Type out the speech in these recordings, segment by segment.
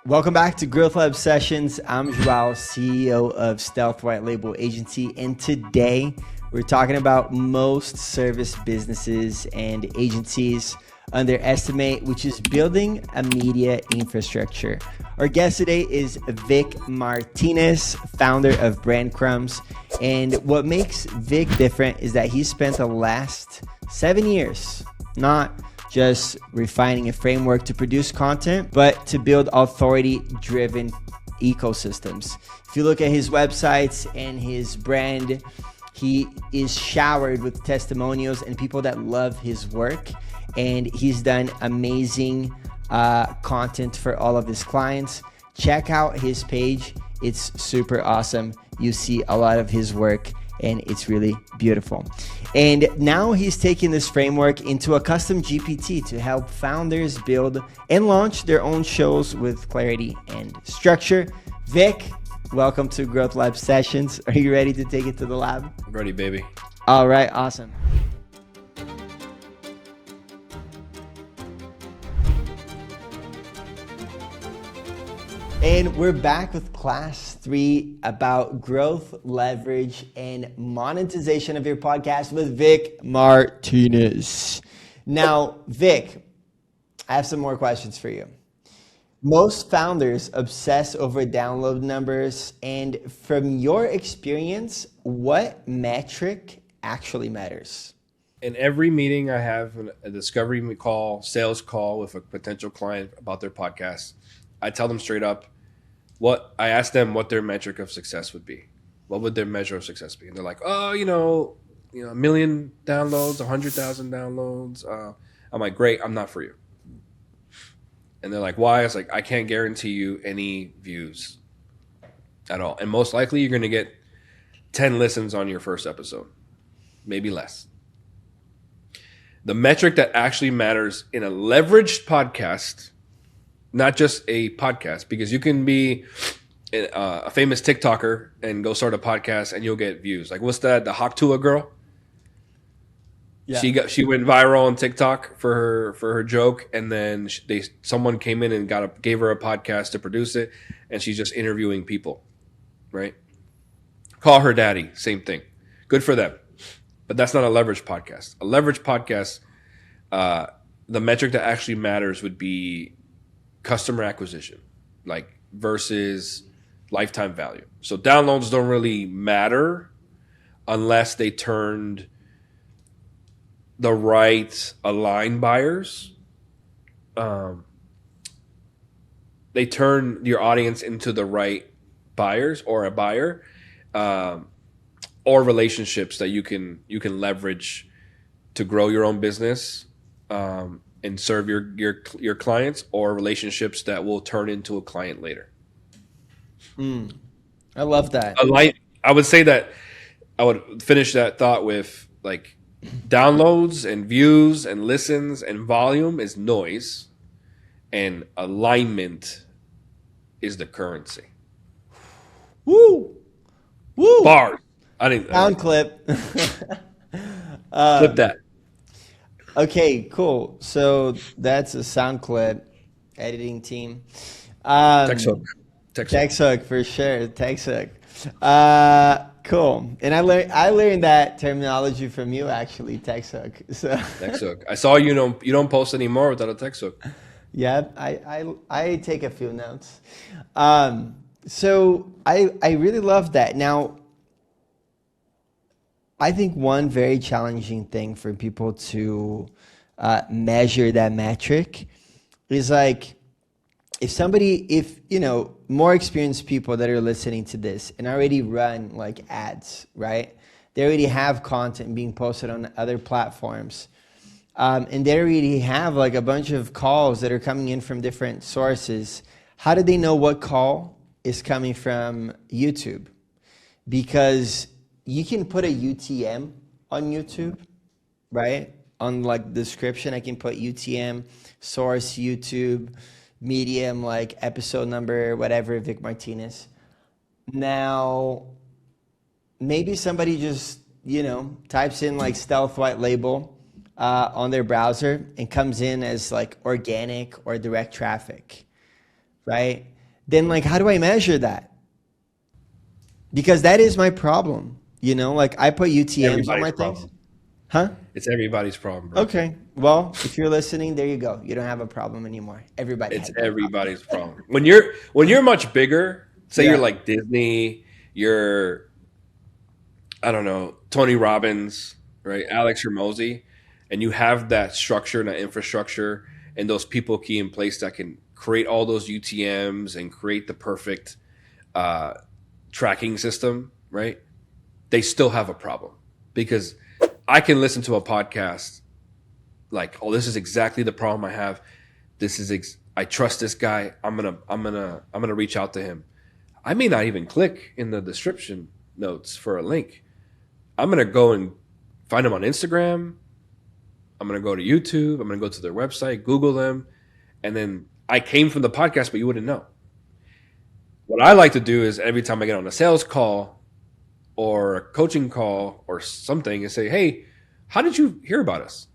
Welcome back to Growth Lab Sessions. I'm Joao, CEO of Stealth White Label Agency, and today we're talking about most service businesses and agencies underestimate, which is building a media infrastructure. Our guest today is Vic Martinez, founder of Breadcrumbs. And what makes Vic different is that he spent the last 7 years not just refining a framework to produce content, but to build authority-driven ecosystems. If you look at his websites and his brand, he is showered with testimonials and people that love his work. And he's done amazing content for all of his clients. Check out his page. It's super awesome. You see a lot of his work and it's really beautiful. And now he's taking this framework into a custom GPT to help founders build and launch their own shows with clarity and structure. Vic, welcome to Growth Lab Sessions. Are you ready to take it to the lab? Ready, baby. All right, awesome. And we're back with class 3 about growth, leverage, and monetization of your podcast with Vic Martinez. Now, Vic, I have some more questions for you. Most founders obsess over download numbers, and from your experience, what metric actually matters? In every meeting, I have a discovery call, sales call with a potential client about their podcast. I tell them straight up I ask them what their metric of success would be. What would their measure of success be? And they're like, a million downloads, 100,000 downloads. I'm like, great, I'm not for you. And they're like, why? I was like, I can't guarantee you any views at all. And most likely you're going to get 10 listens on your first episode, maybe less. The metric that actually matters in a leveraged podcast, not just a podcast, because you can be a famous TikToker and go start a podcast and you'll get views. Like, what's that? The Haktua girl? Yeah. She went viral on TikTok for her joke, and then someone came in and gave her a podcast to produce it, and she's just interviewing people, right? Call Her Daddy, same thing. Good for them. But that's not a leveraged podcast. A leveraged podcast, the metric that actually matters would be customer acquisition, like versus lifetime value. So downloads don't really matter unless they turned the right aligned buyers. They turn your audience into the right buyers or a buyer, or relationships that you can leverage to grow your own business, and serve your clients, or relationships that will turn into a client later. I love that. I would say that I would finish that thought with like downloads and views and listens and volume is noise, and alignment is the currency. Woo! Woo! Bars. I didn't sound clip. Clip that. Okay, cool. So that's a sound clip editing team. Text hook for sure. Text hook. Cool. And I learned that terminology from you actually. Text hook. So text hook. I saw you don't post anymore without a text hook. Yeah, I take a few notes. So I really love that. Now, I think one very challenging thing for people to measure that metric is like, if more experienced people that are listening to this and already run like ads, right? They already have content being posted on other platforms. And they already have like a bunch of calls that are coming in from different sources. How do they know what call is coming from YouTube? Because you can put a UTM on YouTube, right? On like description, I can put UTM, source, YouTube, medium, like episode number, whatever, Vic Martinez. Now, maybe somebody just, types in like Stealth White Label on their browser and comes in as like organic or direct traffic, right? Then like, how do I measure that? Because that is my problem. You know, like I put UTMs on my Everybody's things. problem. Huh? It's everybody's problem, bro. Okay. Well, if you're listening, there you go. You don't have a problem anymore. Everybody It's has that problem. everybody's problem. When you're much bigger, say you're Yeah. like Disney, you're I don't know, Tony Robbins, right? Alex Hormozy, and you have that structure and that infrastructure and those people key in place that can create all those UTMs and create the perfect uh, tracking system, right? They still have a problem because I can listen to a podcast like, oh, this is exactly the problem I have. I trust this guy. I'm gonna reach out to him. I may not even click in the description notes for a link. I'm gonna go and find them on Instagram. I'm gonna go to YouTube. I'm gonna go to their website, Google them, and then I came from the podcast, but you wouldn't know. What I like to do is every time I get on a sales call or a coaching call or something, and say, "Hey, how did you hear about us?"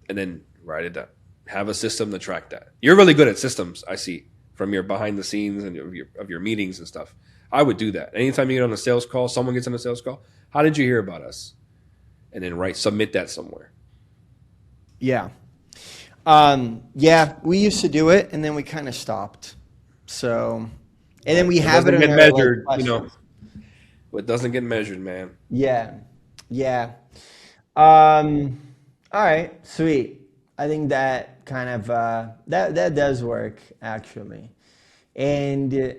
And then write it down. Have a system to track that. You're really good at systems, I see, from your behind the scenes and of your meetings and stuff. I would do that. Anytime you get on a sales call, someone gets on a sales call, how did you hear about us? And then submit that somewhere. Yeah. Yeah, we used to do it and then we kind of stopped. So, and then we have it doesn't in get our measured, like, you know. questions. It doesn't get measured, man. Yeah. Yeah. All right, sweet. I think that kind of that does work actually, and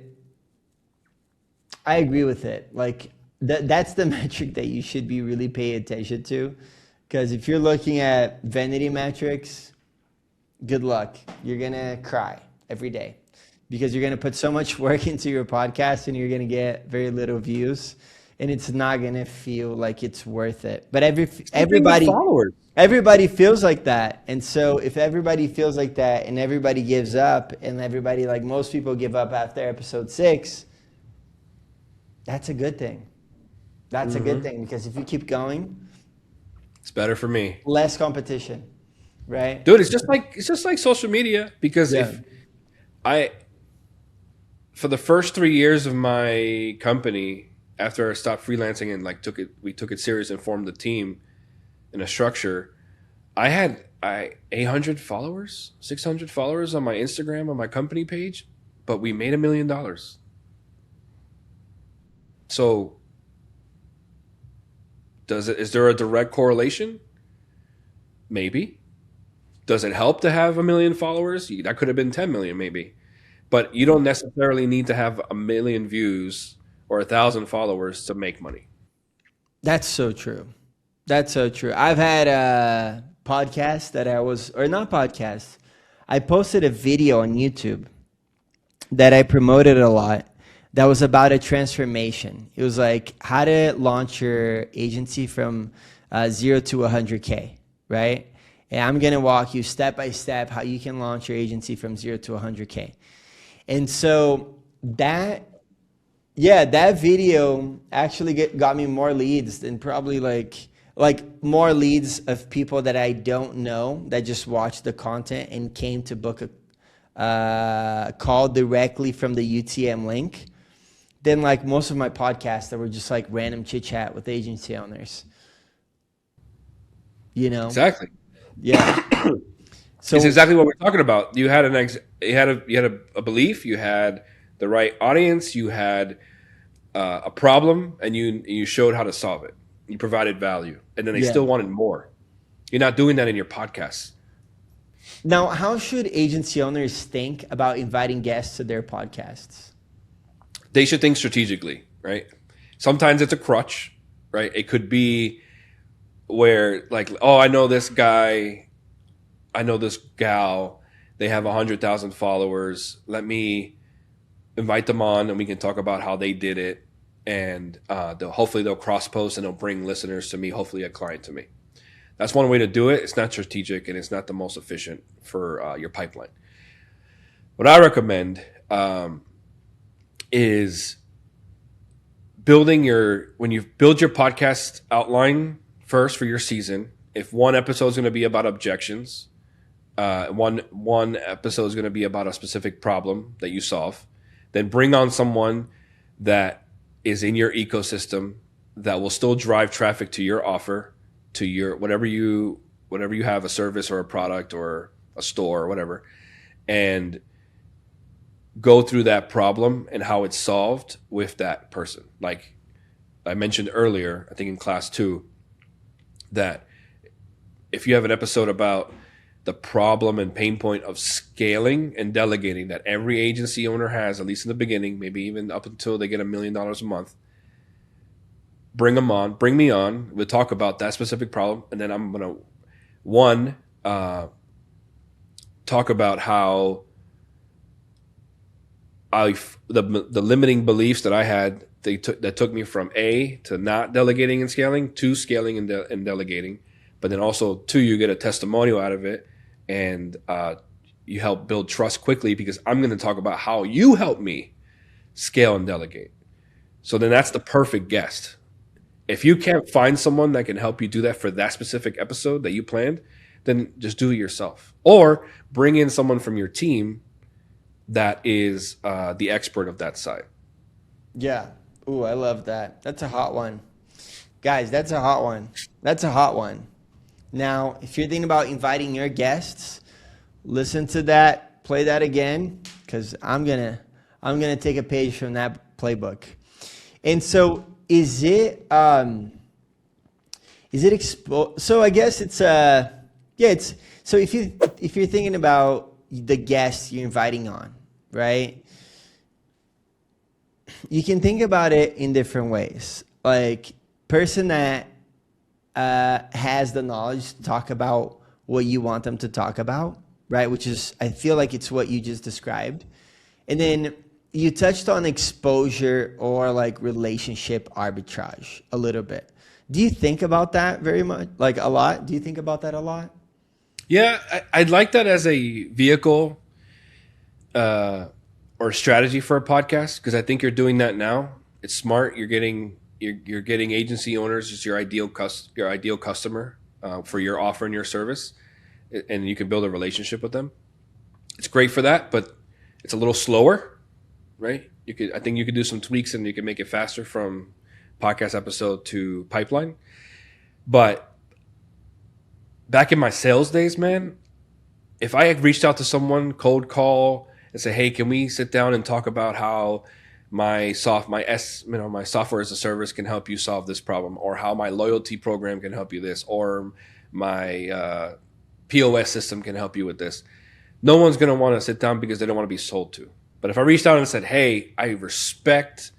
I agree with it. Like that's the metric that you should be really paying attention to, because if you're looking at vanity metrics, good luck. You're gonna cry every day because you're gonna put so much work into your podcast and you're gonna get very little views, and it's not gonna feel like it's worth it. But everybody. Followers. Everybody feels like that. And so if everybody feels like that and everybody gives up and everybody, like most people give up after episode 6, that's a good thing. That's a good thing because if you keep going, It's better for me. less competition, right? Dude, it's just like social media because Yeah. if I for the first 3 years of my company after I stopped freelancing and we took it serious and formed the team in a structure, I had 800 followers, 600 followers on my Instagram on my company page, but we made $1 million. So is there a direct correlation? Maybe. Does it help to have 1 million followers? That could have been 10 million maybe. But you don't necessarily need to have 1 million views or 1,000 followers to make money. That's so true. That's so true. I've had a podcast that or not podcast. I posted a video on YouTube that I promoted a lot that was about a transformation. It was like how to launch your agency from 0 to 100K, right? And I'm going to walk you step by step how you can launch your agency from 0 to 100K. And so that video actually got me more leads than probably like more leads of people that I don't know that just watched the content and came to book a call directly from the UTM link than like most of my podcasts that were just like random chit chat with agency owners. You know? Exactly. Yeah. So it's exactly what we're talking about. You had a belief, you had the right audience, you had a problem, and you showed how to solve it. You provided value, and then they still wanted more. You're not doing that in your podcast. Now, how should agency owners think about inviting guests to their podcasts? They should think strategically, right? Sometimes it's a crutch, right? It could be where like, oh, I know this guy, I know this gal, they have 100,000 followers. Let me invite them on and we can talk about how they did it. And hopefully they'll cross post and they'll bring listeners to me, hopefully a client to me. That's one way to do it. It's not strategic and it's not the most efficient for your pipeline. What I recommend is when you build your podcast outline first for your season, if one episode is going to be about objections, One episode is going to be about a specific problem that you solve. Then bring on someone that is in your ecosystem that will still drive traffic to your offer, to your whatever you have, a service or a product or a store or whatever, and go through that problem and how it's solved with that person. Like I mentioned earlier, I think in class 2, that if you have an episode about the problem and pain point of scaling and delegating that every agency owner has, at least in the beginning, maybe even up until they get $1 million a month, bring me on. We'll talk about that specific problem. And then I'm going to, talk about how the limiting beliefs that I had, that took me from A, to not delegating and scaling, to scaling and delegating. But then also, 2, you get a testimonial out of it, and you help build trust quickly, because I'm going to talk about how you help me scale and delegate. So then that's the perfect guest. If you can't find someone that can help you do that for that specific episode that you planned, then just do it yourself. Or bring in someone from your team that is the expert of that side. Yeah. Ooh, I love that. That's a hot one. Guys, that's a hot one. That's a hot one. Now, if you're thinking about inviting your guests, listen to that, play that again, because I'm gonna take a page from that playbook. And so, so I guess it's so if you're thinking about the guests you're inviting on, right? You can think about it in different ways. Like, person that has the knowledge to talk about what you want them to talk about, right? Which is, I feel like it's what you just described. And then you touched on exposure or like relationship arbitrage a little bit. Do you think about that very much? Like a lot? Do you think about that a lot? Yeah, I'd like that as a vehicle or strategy for a podcast, because I think you're doing that now. It's smart. You're getting agency owners as your ideal customer for your offer and your service, and you can build a relationship with them. It's great for that, but it's a little slower, right? I think you could do some tweaks and you can make it faster from podcast episode to pipeline. But back in my sales days, man, if I had reached out to someone, cold call, and say, "Hey, can we sit down and talk about how my software as a service can help you solve this problem, or how my loyalty program can help you this, or my POS system can help you with this," no one's going to want to sit down because they don't want to be sold to. But if I reached out and said, "Hey, I respect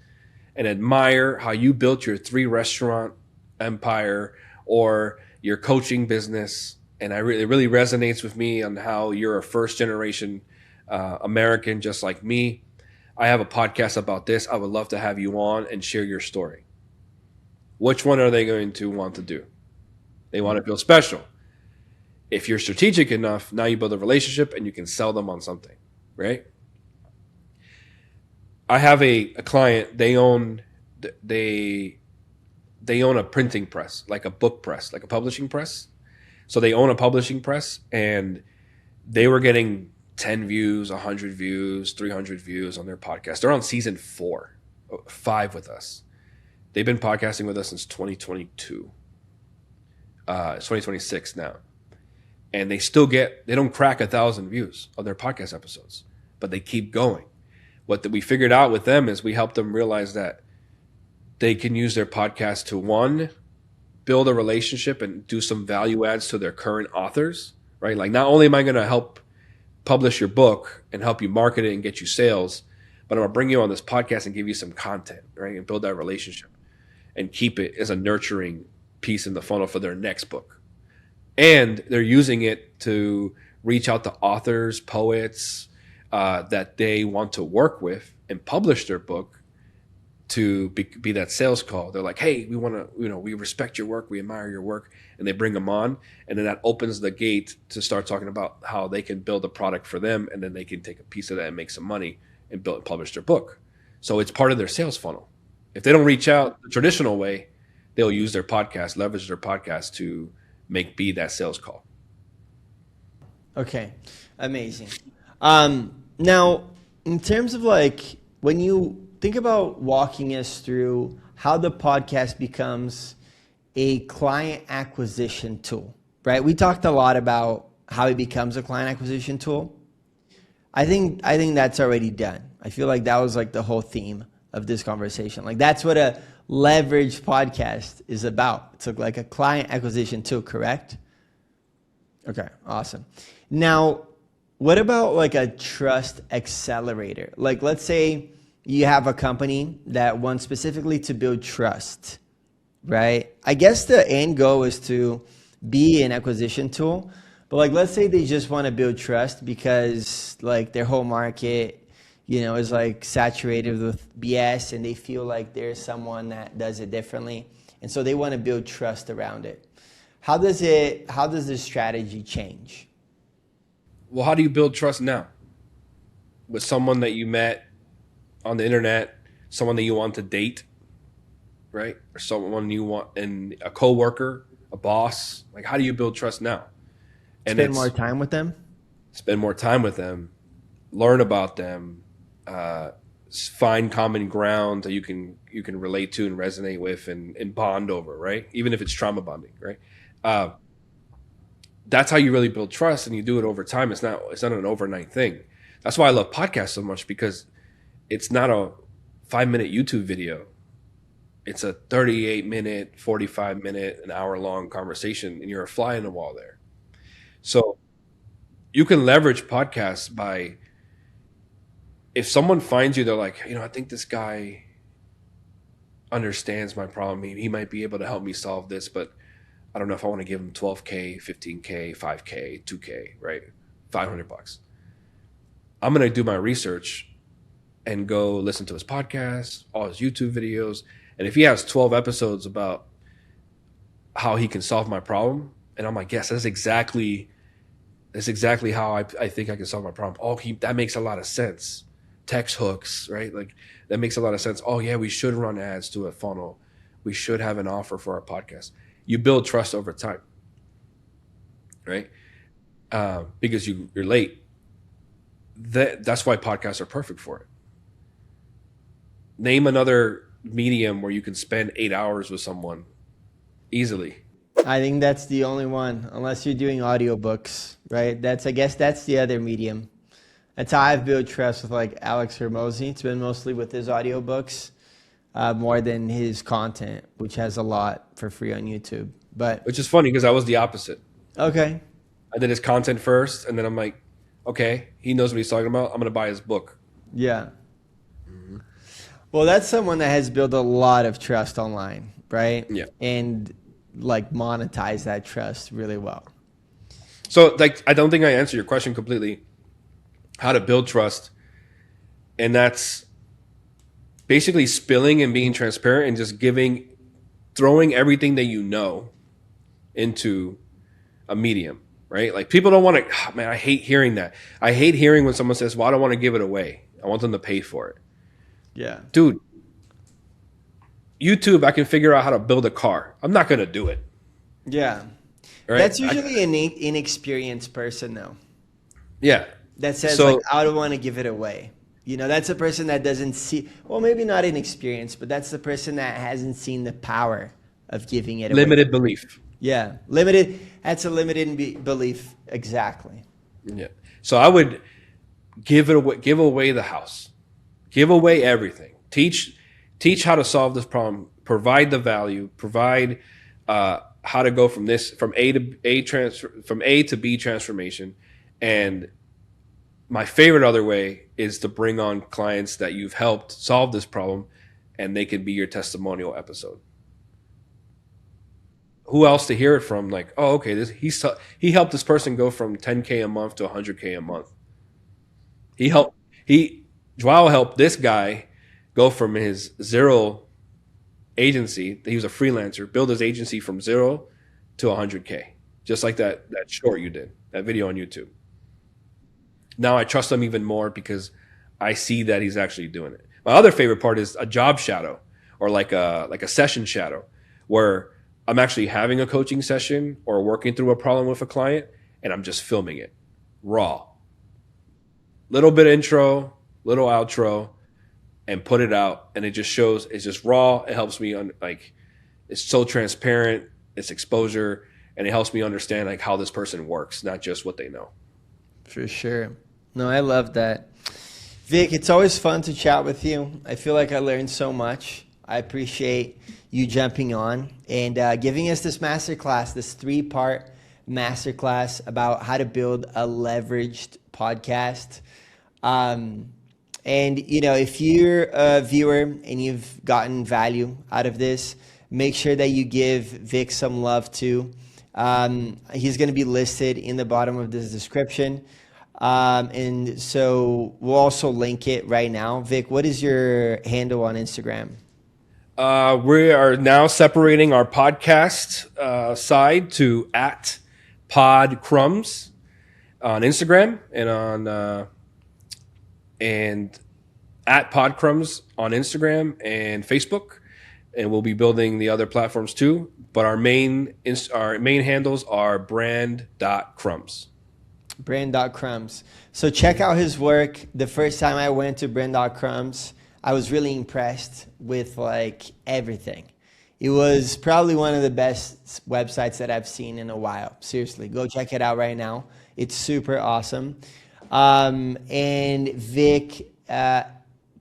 and admire how you built your 3-restaurant empire or your coaching business, and it really resonates with me on how you're a first-generation American just like me. I have a podcast about this. I would love to have you on and share your story." Which one are they going to want to do? They want to feel special. If you're strategic enough, now you build a relationship and you can sell them on something, right? I have a client. They own a printing press, like a book press, like a publishing press. So they own a publishing press, and they were getting 10 views, 100 views, 300 views on their podcast. They're on season 5 with us. They've been podcasting with us since 2022. It's 2026 now. And they don't crack 1,000 views on their podcast episodes, but they keep going. What we figured out with them is we helped them realize that they can use their podcast to, 1, build a relationship and do some value adds to their current authors, right? Like, not only am I going to help publish your book and help you market it and get you sales, but I'm going to bring you on this podcast and give you some content, right? And build that relationship and keep it as a nurturing piece in the funnel for their next book. And they're using it to reach out to authors, poets that they want to work with and publish their book, to be that sales call. They're like, "Hey, we respect your work, we admire your work," and they bring them on, and then that opens the gate to start talking about how they can build a product for them, and then they can take a piece of that and make some money and publish their book. So it's part of their sales funnel. If they don't reach out the traditional way, they'll use their podcast, leverage their podcast to be that sales call. Okay, amazing. Now, in terms of like when you think about walking us through how the podcast becomes a client acquisition tool, right? We talked a lot about how it becomes a client acquisition tool. I think that's already done. I feel like that was like the whole theme of this conversation. Like that's what a leveraged podcast is about. It's like a client acquisition tool, correct? Okay, awesome. Now, what about like a trust accelerator? Like, let's say you have a company that wants specifically to build trust, right? I guess the end goal is to be an acquisition tool, but like, let's say they just want to build trust because like their whole market, is like saturated with BS and they feel like there's someone that does it differently. And so they want to build trust around it. How does this strategy change? Well, how do you build trust now with someone that you met on the internet, someone that you want to date, right? Or someone you want, and a coworker, a boss? Like, how do you build trust now? And Spend more time with them? Spend more time with them, learn about them, find common ground that you can relate to and resonate with and bond over, right? Even if it's trauma bonding, right? That's how you really build trust, and you do it over time. It's not an overnight thing. That's why I love podcasts so much, because it's not a 5-minute YouTube video. It's a 38-minute, 45-minute, an hour-long conversation, and you're a fly in the wall there. So you can leverage podcasts by, if someone finds you, they're like, I think this guy understands my problem. He might be able to help me solve this, but I don't know if I want to give him $12K, $15K, $5K, $2K, right? $500. I'm going to do my research and go listen to his podcast, all his YouTube videos. And if he has 12 episodes about how he can solve my problem, and I'm like, yes, that's exactly how I think I can solve my problem. Oh, that makes a lot of sense. Text hooks, right? Like that makes a lot of sense. Oh yeah, we should run ads to a funnel. We should have an offer for our podcast. You build trust over time, right? Because you're late. That's why podcasts are perfect for it. Name another medium where you can spend 8 hours with someone easily. I think that's the only one, unless you're doing audiobooks, right? I guess that's the other medium. That's how I've built trust with like Alex Hermosi. It's been mostly with his audiobooks, more than his content, which has a lot for free on YouTube. Which is funny because I was the opposite. Okay. I did his content first, and then I'm like, okay, he knows what he's talking about. I'm going to buy his book. Yeah. Mm-hmm. Well, that's someone that has built a lot of trust online, right? Yeah. And like monetize that trust really well. So like, I don't think I answered your question completely. How to build trust. And that's basically spilling and being transparent and just throwing everything that you know into a medium, right? Like people don't want to, man, I hate hearing that. I hate hearing when someone says, well, I don't want to give it away. I want them to pay for it. Yeah. Dude, YouTube, I can figure out how to build a car. I'm not going to do it. Yeah. Right? That's usually an inexperienced person though. Yeah. That says like, I don't want to give it away. That's a person that doesn't see, well, maybe not inexperienced, but that's the person that hasn't seen the power of giving it away. Limited belief. Yeah. Limited. That's a limited belief. Exactly. Yeah. So I would give away the house, give away everything, teach how to solve this problem, provide the value, provide, how to go from A to B transformation. And my favorite other way is to bring on clients that you've helped solve this problem, and they can be your testimonial episode. Who else to hear it from? Like, oh, okay, he helped this person go from 10K a month to 100K a month. Joao helped this guy go from his zero agency. He was a freelancer, build his agency from 0 to 100K, just like that short you did, that video on YouTube. Now I trust him even more because I see that he's actually doing it. My other favorite part is a job shadow, or like a session shadow, where I'm actually having a coaching session or working through a problem with a client, and I'm just filming it. raw. Little bit intro, little outro, and put it out. And it just shows, it's just raw. It helps me it's so transparent, it's exposure, and it helps me understand like how this person works, not just what they know. For sure. No, I love that. Vic, it's always fun to chat with you. I feel like I learned so much. I appreciate you jumping on and giving us this masterclass, this 3-part masterclass about how to build a leveraged podcast. And, if you're a viewer and you've gotten value out of this, make sure that you give Vic some love too. He's going to be listed in the bottom of this description. And so we'll also link it right now. Vic, what is your handle on Instagram? We are now separating our podcast side to @podcrumbs on Instagram and @podcrumbs on Instagram and Facebook, and we'll be building the other platforms too. But our main handles are brand.crumbs. Brand.crumbs. So check out his work. The first time I went to brand.crumbs, I was really impressed with everything. It was probably one of the best websites that I've seen in a while. Seriously, go check it out right now. It's super awesome. And Vic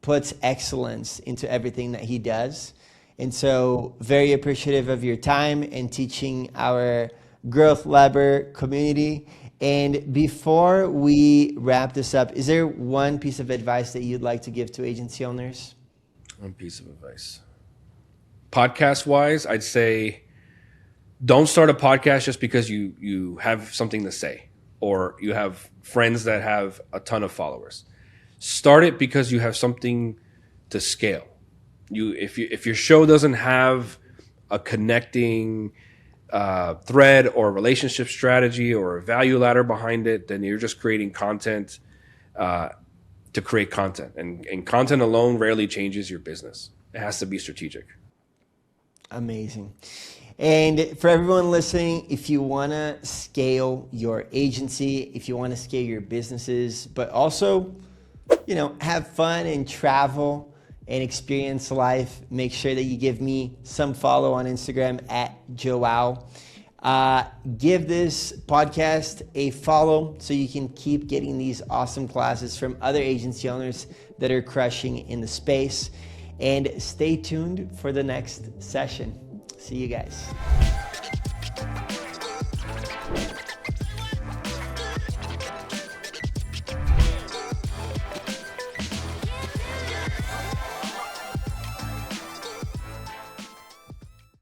puts excellence into everything that he does. And so very appreciative of your time and teaching our Growth Labber community. And before we wrap this up, is there one piece of advice that you'd like to give to agency owners? One piece of advice. Podcast-wise, I'd say don't start a podcast just because you have something to say or you have friends that have a ton of followers. Start it because you have something to scale. If your show doesn't have a connecting thread or relationship strategy or a value ladder behind it, then you're just creating content to create content. And content alone rarely changes your business. It has to be strategic. Amazing. And for everyone listening, if you want to scale your agency, if you want to scale your businesses, but also, have fun and travel and experience life, make sure that you give me some follow on Instagram @Joao. Give this podcast a follow so you can keep getting these awesome classes from other agency owners that are crushing in the space. And stay tuned for the next session. See you guys.